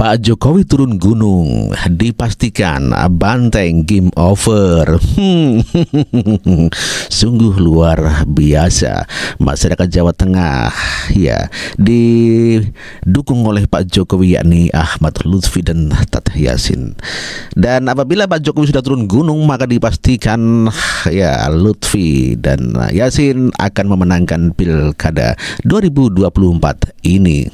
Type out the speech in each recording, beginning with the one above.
Pak Jokowi turun gunung, dipastikan banteng game over. Sungguh luar biasa. Masyarakat Jawa Tengah ya didukung oleh Pak Jokowi, yakni Ahmad Lutfi dan Tat Yasin. Dan apabila Pak Jokowi sudah turun gunung, maka dipastikan ya Lutfi dan Yasin akan memenangkan Pilkada 2024 ini.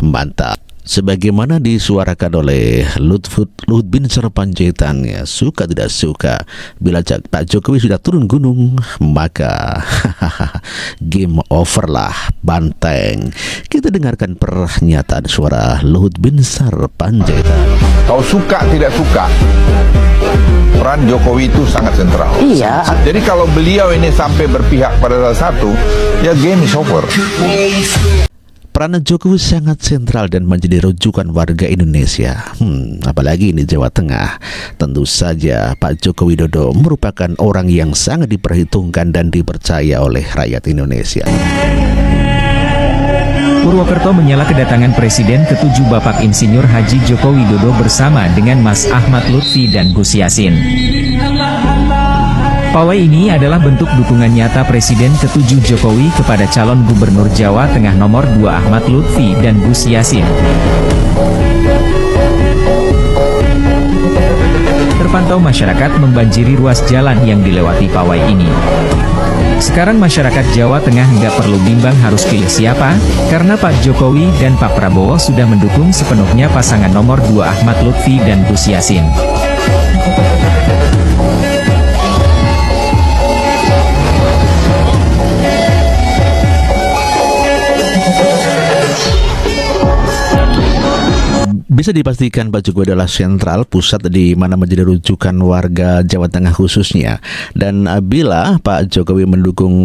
Mantap. Sebagaimana disuarakan oleh Luhut Binsar Panjaitan, ya, suka tidak suka, bila Pak Jokowi sudah turun gunung, maka game over lah, banteng. Kita dengarkan pernyataan suara Luhut Binsar Panjaitan. Kau suka tidak suka, peran Jokowi itu sangat sentral. Iya. Jadi kalau beliau ini sampai berpihak pada salah satu, ya game is over. Peran Jokowi sangat sentral dan menjadi rujukan warga Indonesia. Apalagi ini Jawa Tengah. Tentu saja Pak Joko Widodo merupakan orang yang sangat diperhitungkan dan dipercaya oleh rakyat Indonesia. Purwokerto menyala kedatangan Presiden ke-7 Bapak Insinyur Haji Joko Widodo bersama dengan Mas Ahmad Lutfi dan Gus Yassin. Pawai ini adalah bentuk dukungan nyata Presiden ke-7 Jokowi kepada calon Gubernur Jawa Tengah nomor 2 Ahmad Lutfi dan Gus Yassin. Terpantau masyarakat membanjiri ruas jalan yang dilewati pawai ini. Sekarang masyarakat Jawa Tengah nggak perlu bimbang harus pilih siapa, karena Pak Jokowi dan Pak Prabowo sudah mendukung sepenuhnya pasangan nomor 2 Ahmad Lutfi dan Gus Yassin. Bisa dipastikan Pak Jokowi adalah sentral pusat di mana menjadi rujukan warga Jawa Tengah khususnya. Dan bila Pak Jokowi mendukung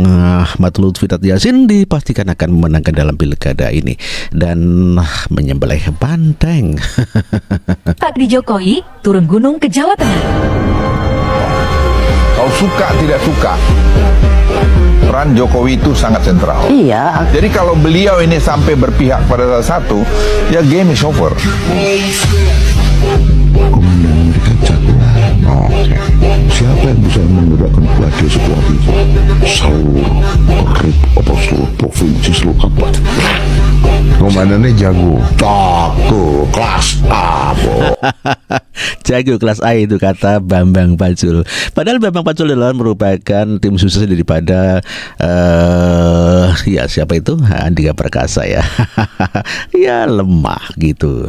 Ahmad Lutfi Tat Yasin, dipastikan akan memenangkan dalam pilkada ini dan menyembelih banteng. Pak Jokowi turun gunung ke Jawa Tengah. Kau suka tidak suka, peran Jokowi itu sangat sentral. Iya. Jadi kalau beliau ini sampai berpihak pada salah satu, ya game is over. Komandan mereka jago. Siapa yang bisa menggerakkan pelatihan sekuat itu? Seluruh provinsi, seluruh kabupaten. Komandannya jago. Jago, kelas A, Jago kelas A itu kata Bambang Pacul. Padahal Bambang Pacul adalah merupakan tim sukses daripada ya siapa itu? Andika Perkasa ya. Ya lemah gitu.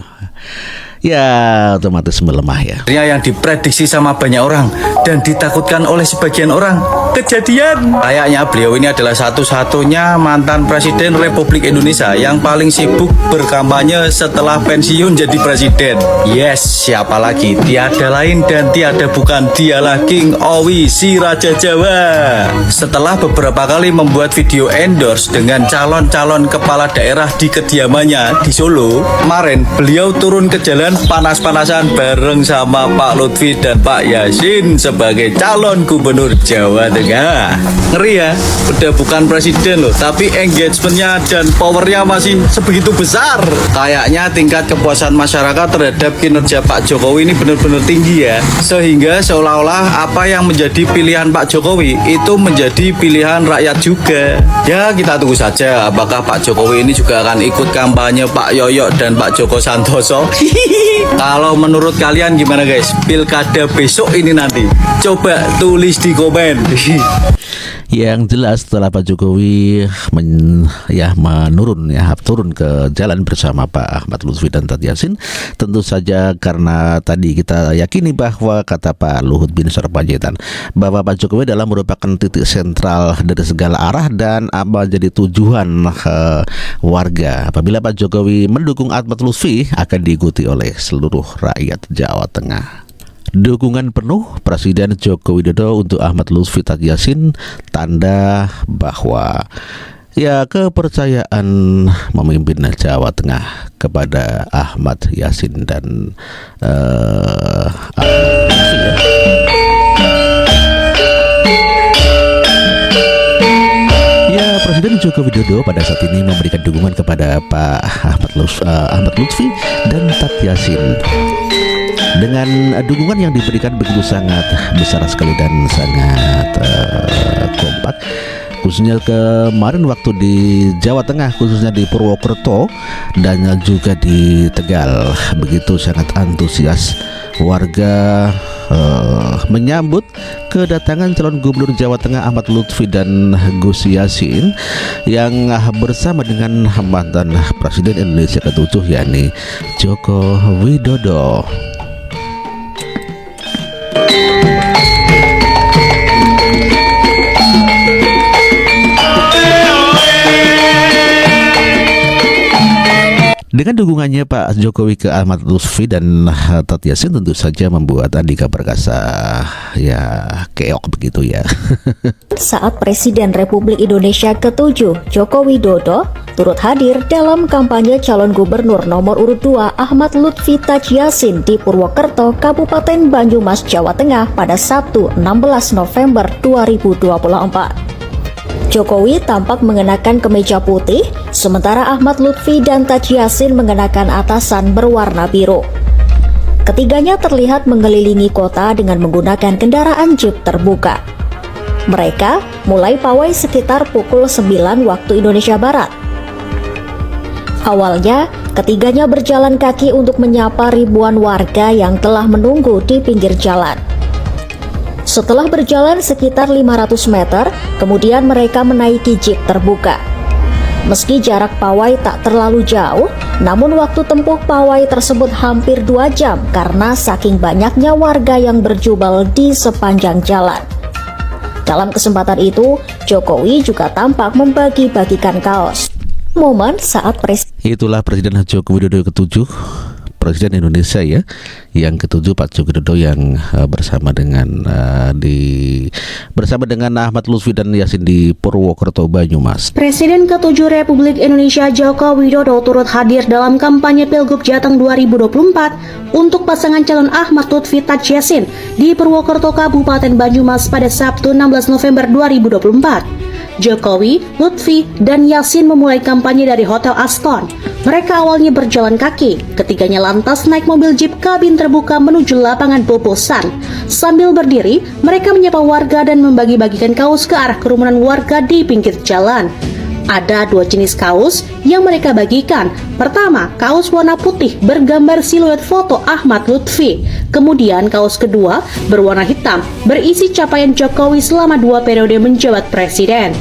Ya otomatis melemah ya. Yang diprediksi sama banyak orang dan ditakutkan oleh sebagian orang kejadian. Kayaknya beliau ini adalah satu-satunya mantan Presiden Republik Indonesia yang paling sibuk berkampanye setelah pensiun jadi presiden. Yes, siapa lagi? Tiada lain dan tiada bukan, dialah King Owi si Raja Jawa. Setelah beberapa kali membuat video endorse dengan calon-calon kepala daerah di kediamannya di Solo, kemarin beliau turun ke jalan panas-panasan bareng sama Pak Lutfi dan Pak Yasin sebagai calon gubernur Jawa Tengah. Ngeri ya, udah bukan presiden loh, tapi engagementnya dan powernya masih sebegitu besar. Kayaknya tingkat kepuasan masyarakat terhadap kinerja Pak Jokowi ini benar-benar tinggi ya, sehingga seolah-olah apa yang menjadi pilihan Pak Jokowi itu menjadi pilihan rakyat juga. Ya kita tunggu saja apakah Pak Jokowi ini juga akan ikut kampanye Pak Yoyo dan Pak Joko Santoso. Kalau menurut kalian gimana guys, pilkada besok ini nanti? Coba tulis di komen. Yang jelas setelah Pak Jokowi turun ke jalan bersama Pak Ahmad Lutfi dan Tat Yasin, tentu saja karena tadi kita yakini bahwa kata Pak Luhut Binsar Panjaitan bahwa Pak Jokowi adalah merupakan titik sentral dari segala arah dan jadi tujuan warga. Apabila Pak Jokowi mendukung Ahmad Lutfi, akan diikuti oleh seluruh rakyat Jawa Tengah. Dukungan penuh Presiden Joko Widodo untuk Ahmad Lutfi Tat Yasin, tanda bahwa ya kepercayaan memimpin Jawa Tengah kepada Ahmad Yasin dan Presiden Joko Widodo pada saat ini memberikan dukungan kepada Pak Ahmad Lutfi dan Tat Yassin. Dengan dukungan yang diberikan begitu sangat besar sekali dan sangat kompak, khususnya kemarin waktu di Jawa Tengah, khususnya di Purwokerto dan juga di Tegal, begitu sangat antusias warga menyambut kedatangan calon gubernur Jawa Tengah Ahmad Lutfi dan Gus Yassin yang bersama dengan mantan Presiden Indonesia ke-7 yakni Joko Widodo. Dengan dukungannya Pak Jokowi ke Ahmad Lutfi dan Tat Yassin tentu saja membuat Andika Perkasa ya keok begitu ya. Saat Presiden Republik Indonesia ke-7 Joko Widodo turut hadir dalam kampanye calon gubernur nomor urut 2 Ahmad Lutfi Tat Yassin di Purwokerto, Kabupaten Banyumas, Jawa Tengah pada Sabtu 16 November 2024. Jokowi tampak mengenakan kemeja putih, sementara Ahmad Lutfi dan Tat Yassin mengenakan atasan berwarna biru. Ketiganya terlihat mengelilingi kota dengan menggunakan kendaraan jeep terbuka. Mereka mulai pawai sekitar pukul 9 waktu Indonesia Barat. Awalnya, ketiganya berjalan kaki untuk menyapa ribuan warga yang telah menunggu di pinggir jalan. Setelah berjalan sekitar 500 meter, kemudian mereka menaiki jeep terbuka. Meski jarak pawai tak terlalu jauh, namun waktu tempuh pawai tersebut hampir 2 jam karena saking banyaknya warga yang berjubel di sepanjang jalan. Dalam kesempatan itu, Jokowi juga tampak membagi-bagikan kaos. Momen saat Itulah Presiden Joko Widodo ke-7, Presiden Indonesia ya, yang ke-7 Pak Joko Widodo yang bersama dengan Ahmad Lutfi dan Yassin di Purwokerto, Banyumas. Presiden ke-7 Republik Indonesia Joko Widodo turut hadir dalam kampanye Pilgub Jateng 2024 untuk pasangan calon Ahmad Lutfi Tat Yassin di Purwokerto, Kabupaten Banyumas pada Sabtu 16 November 2024. Jokowi, Lutfi, dan Yassin memulai kampanye dari Hotel Aston. Mereka awalnya berjalan kaki, ketiganya lantas naik mobil jeep kabin terbuka menuju lapangan bobosan. Sambil berdiri, mereka menyapa warga dan membagi-bagikan kaos ke arah kerumunan warga di pinggir jalan. Ada 2 jenis kaos yang mereka bagikan. Pertama, kaos warna putih bergambar siluet foto Ahmad Lutfi. Kemudian kaos kedua berwarna hitam berisi capaian Jokowi selama 2 periode menjabat presiden.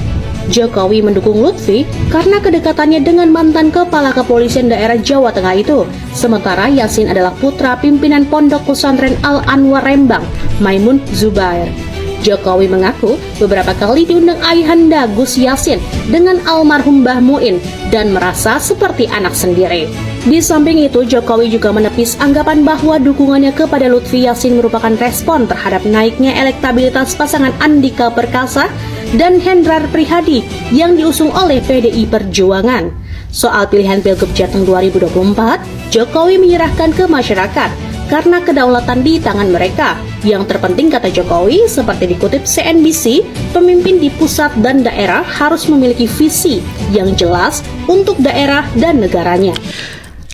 Jokowi mendukung Lutfi karena kedekatannya dengan mantan kepala kepolisian daerah Jawa Tengah itu. Sementara Yassin adalah putra pimpinan Pondok Pesantren Al-Anwar Rembang, Maimun Zubair. Jokowi mengaku beberapa kali diundang ayahanda Gus Yassin dengan almarhum Mbah Muin dan merasa seperti anak sendiri. Di samping itu, Jokowi juga menepis anggapan bahwa dukungannya kepada Lutfi Yassin merupakan respon terhadap naiknya elektabilitas pasangan Andika Perkasa dan Hendrar Prihadi yang diusung oleh PDI Perjuangan. Soal pilihan Pilgub Jateng 2024, Jokowi menyerahkan ke masyarakat karena kedaulatan di tangan mereka. Yang terpenting, kata Jokowi, seperti dikutip CNBC, pemimpin di pusat dan daerah harus memiliki visi yang jelas untuk daerah dan negaranya.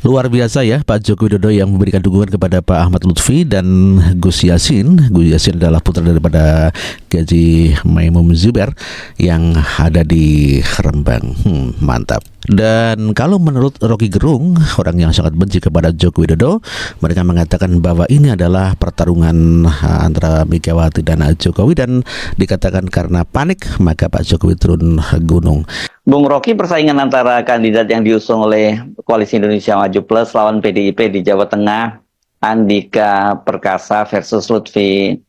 Luar biasa ya Pak Joko Widodo yang memberikan dukungan kepada Pak Ahmad Lutfi dan Gus Yassin. Gus Yassin adalah putra daripada Gaji Maimun Zubair yang ada di Rembang. Mantap. Dan kalau menurut Rocky Gerung, orang yang sangat benci kepada Joko Widodo, mereka mengatakan bahwa ini adalah pertarungan antara Megawati dan Jokowi, dan dikatakan karena panik maka Pak Jokowi turun gunung. Bung Rocky, persaingan antara kandidat yang diusung oleh Koalisi Indonesia Maju Plus lawan PDIP di Jawa Tengah, Andika Perkasa versus Lutfi,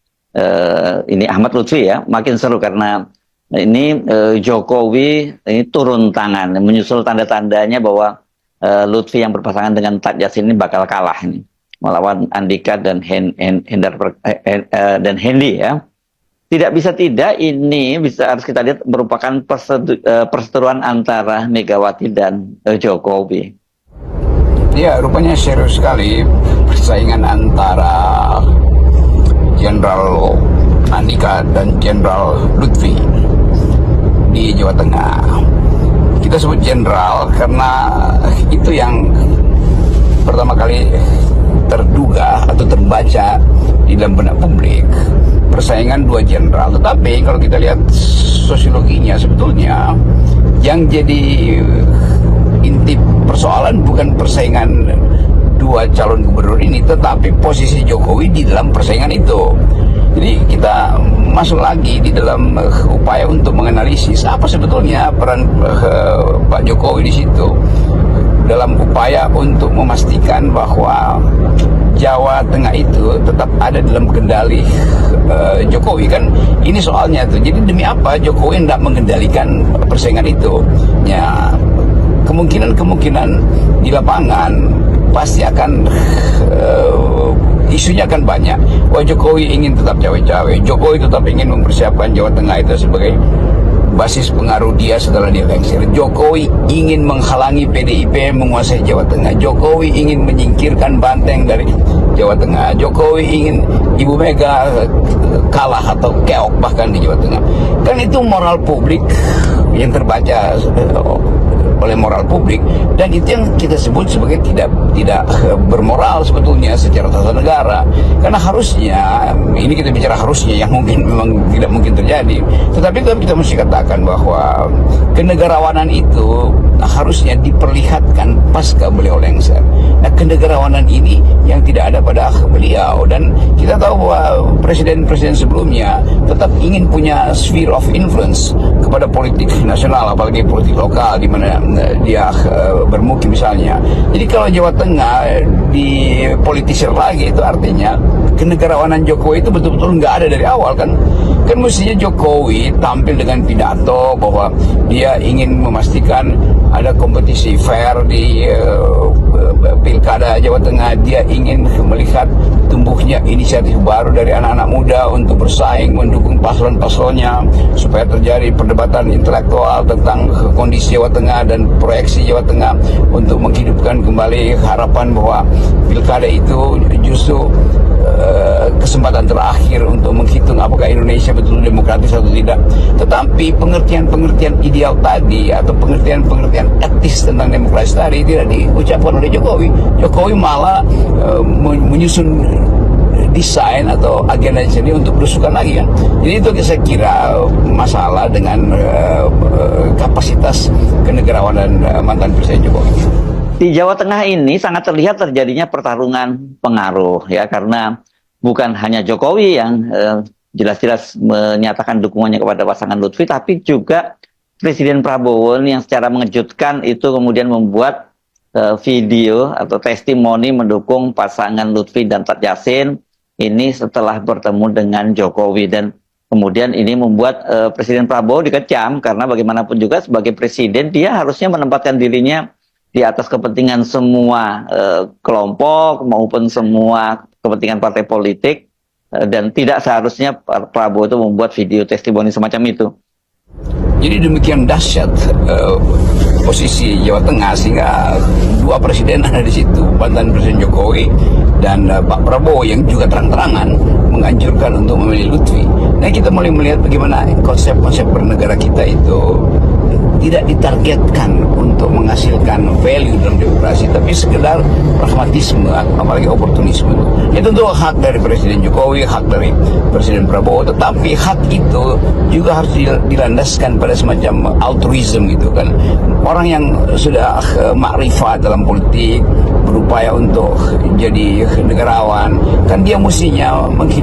ini Ahmad Lutfi ya, makin seru karena ini Jokowi ini turun tangan, menyusul tanda-tandanya bahwa Lutfi yang berpasangan dengan Tat Yassin ini bakal kalah ini melawan Andika dan Hendi ya. Tidak bisa tidak, ini harus kita lihat merupakan perseteruan antara Megawati dan Jokowi. Ya, rupanya serius sekali persaingan antara Jenderal Andika dan Jenderal Lutfi di Jawa Tengah. kita sebut jenderal karena itu yang pertama kali terduga atau terbaca di dalam benak publik, persaingan dua jenderal. Tetapi kalau kita lihat sosiologinya, sebetulnya yang jadi inti persoalan bukan persaingan dua calon gubernur ini, tetapi posisi Jokowi di dalam persaingan itu. Jadi kita masuk lagi di dalam upaya untuk menganalisis apa sebetulnya peran Pak Jokowi di situ dalam upaya untuk memastikan bahwa Jawa Tengah itu tetap ada dalam kendali Jokowi. Kan ini soalnya tuh. Jadi demi apa Jokowi tidak mengendalikan persaingan itu? Ya, kemungkinan di lapangan pasti akan isunya akan banyak. Wah, Jokowi ingin tetap cawe-cawe, Jokowi tetap ingin mempersiapkan Jawa Tengah itu sebagai basis pengaruh dia setelah dia lengser. Jokowi ingin menghalangi PDIP menguasai Jawa Tengah. Jokowi ingin menyingkirkan Banteng dari Jawa Tengah. Jokowi ingin Ibu Mega kalah atau keok bahkan di Jawa Tengah. Kan itu moral publik yang terbaca oleh moral publik, dan itu yang kita sebut sebagai tidak bermoral sebetulnya secara tata negara. Karena harusnya, ini kita bicara harusnya yang mungkin memang tidak mungkin terjadi, tetapi kita mesti katakan bahwa kenegarawanan itu harusnya diperlihatkan pasca beliau lengser. Nah, kenegarawanan ini yang tidak ada pada beliau, dan kita tahu bahwa presiden-presiden sebelumnya tetap ingin punya sphere of influence kepada politik nasional, apalagi politik lokal di mana dia bermukim misalnya. Jadi kalau Jawa Tengah dipolitisir lagi, itu artinya kenegarawanan Jokowi itu betul-betul nggak ada dari awal kan. Kan mestinya Jokowi tampil dengan pidato bahwa dia ingin memastikan ada kompetisi fair di pilkada Jawa Tengah. Dia ingin melihat tumbuhnya inisiatif baru dari anak-anak muda untuk bersaing mendukung paslon-paslonnya, supaya terjadi perdebatan intelektual tentang kondisi Jawa Tengah dan proyeksi Jawa Tengah untuk menghidupkan kembali harapan bahwa pilkada itu justru kesempatan terakhir untuk menghitung apakah Indonesia betul demokratis atau tidak. Tetapi pengertian-pengertian ideal tadi atau pengertian-pengertian etis tentang demokrasi tadi tidak diucapkan oleh Jokowi. Jokowi malah menyusun desain atau agenda sendiri untuk berusukan lagi kan. Jadi itu saya kira masalah dengan kapasitas kenegarawanan mantan Presiden Jokowi. Di Jawa Tengah ini sangat terlihat terjadinya pertarungan pengaruh ya, karena bukan hanya Jokowi yang jelas-jelas menyatakan dukungannya kepada pasangan Lutfi, tapi juga Presiden Prabowo yang secara mengejutkan itu kemudian membuat video atau testimoni mendukung pasangan Lutfi dan Tat Yassin ini setelah bertemu dengan Jokowi, dan kemudian ini membuat Presiden Prabowo dikecam karena bagaimanapun juga sebagai presiden dia harusnya menempatkan dirinya di atas kepentingan semua kelompok maupun semua kepentingan partai politik, dan tidak seharusnya Prabowo itu membuat video testimoni semacam itu. Jadi demikian dahsyat posisi Jawa Tengah sehingga dua presiden ada di situ, mantan Presiden Jokowi dan Pak Prabowo yang juga terang-terangan menganjurkan untuk memilih Lutfi. Nah, kita mulai melihat bagaimana konsep-konsep bernegara kita itu tidak ditargetkan untuk menghasilkan value dalam demokrasi, tapi sekedar pragmatisme, apalagi oportunisme. Itu tentu hak dari Presiden Jokowi, hak dari Presiden Prabowo, tetapi hak itu juga harus dilandaskan pada semacam altruism gitu kan. Orang yang sudah makrifat dalam politik, berupaya untuk jadi negarawan, kan dia mestinya menghidup